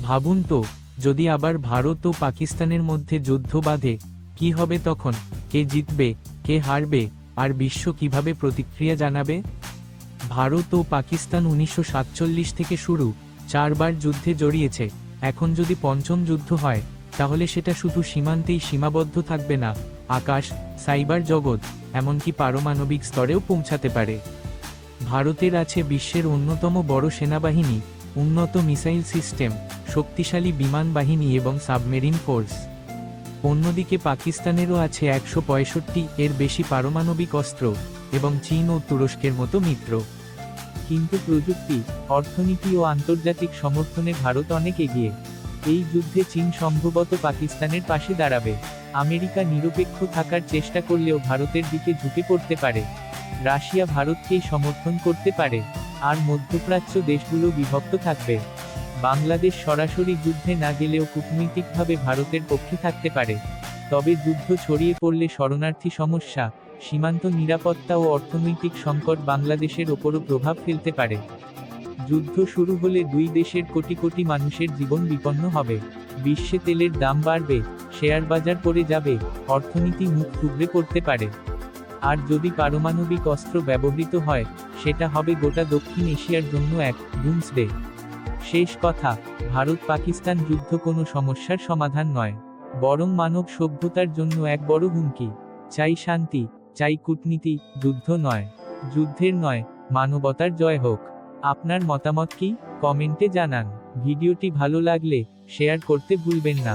ভাবুন তো, যদি আবার ভারত ও পাকিস্তানের মধ্যে যুদ্ধ বাধে, কি হবে তখন? কে জিতবে, কে হারবে, আর বিশ্ব কিভাবে প্রতিক্রিয়া জানাবে? ভারত ও পাকিস্তান 1947 থেকে শুরু 4বার যুদ্ধে জড়িয়েছে। এখন যদি পঞ্চম যুদ্ধ হয়, তাহলে সেটা শুধু সীমান্তেই সীমাবদ্ধ থাকবে না, আকাশ, সাইবার জগৎ, এমনকি পারমাণবিক স্তরেও পৌঁছাতে পারে। ভারতের আছে বিশ্বের অন্যতম বড় সেনাবাহিনী, উন্নত মিসাইল সিস্টেম, শক্তিশালী বিমান বাহিনী এবং সাবমেরিন ফোর্স। অন্যদিকে পাকিস্তানেরও আছে 165 এর বেশি পারমাণবিক অস্ত্র, এবং চীন ও তুরস্কের মতো মিত্র। কিন্তু প্রযুক্তি, অর্থনীতি ও আন্তর্জাতিক সমর্থনে ভারত অনেক এগিয়ে। এই যুদ্ধে চীন সম্ভবত পাকিস্তানের পাশে দাঁড়াবে। আমেরিকা নিরপেক্ষ থাকার চেষ্টা করলেও ভারতের দিকে ঝুঁকে পড়তে পারে। রাশিয়া ভারতকেই সমর্থন করতে পারে। আর মধ্যপ্রাচ্য দেশগুলো বিভক্ত থাকবে। বাংলাদেশ সরাসরি যুদ্ধে না গেলেও কূটনৈতিকভাবে ভারতের পক্ষে থাকতে পারে। তবে যুদ্ধ ছড়িয়ে পড়লে শরণার্থী সমস্যা, সীমান্ত নিরাপত্তা ও অর্থনৈতিক সংকট বাংলাদেশের ওপরও প্রভাব ফেলতে পারে। যুদ্ধ শুরু হলে দুই দেশের কোটি কোটি মানুষের জীবন বিপন্ন হবে। বিশ্বে তেলের দাম বাড়বে, শেয়ার বাজার পড়ে যাবে, অর্থনীতি মুখ থুবড়ে পড়তে পারে। আর যদি পারমাণবিক অস্ত্র ব্যবহৃত হয়, সেটা হবে গোটা দক্ষিণ এশিয়ার জন্য এক ডুমসডে। শেষ কথা, ভারত পাকিস্তান যুদ্ধ কোনো সমস্যার সমাধান নয়, বরং মানব সভ্যতার জন্য এক বড় হুমকি। চাই শান্তি, চাই কূটনীতি, যুদ্ধ নয়। যুদ্ধের নয়, মানবতার জয় হোক। আপনার মতামত কি? কমেন্টে জানান। ভিডিওটি ভালো লাগলে শেয়ার করতে ভুলবেন না।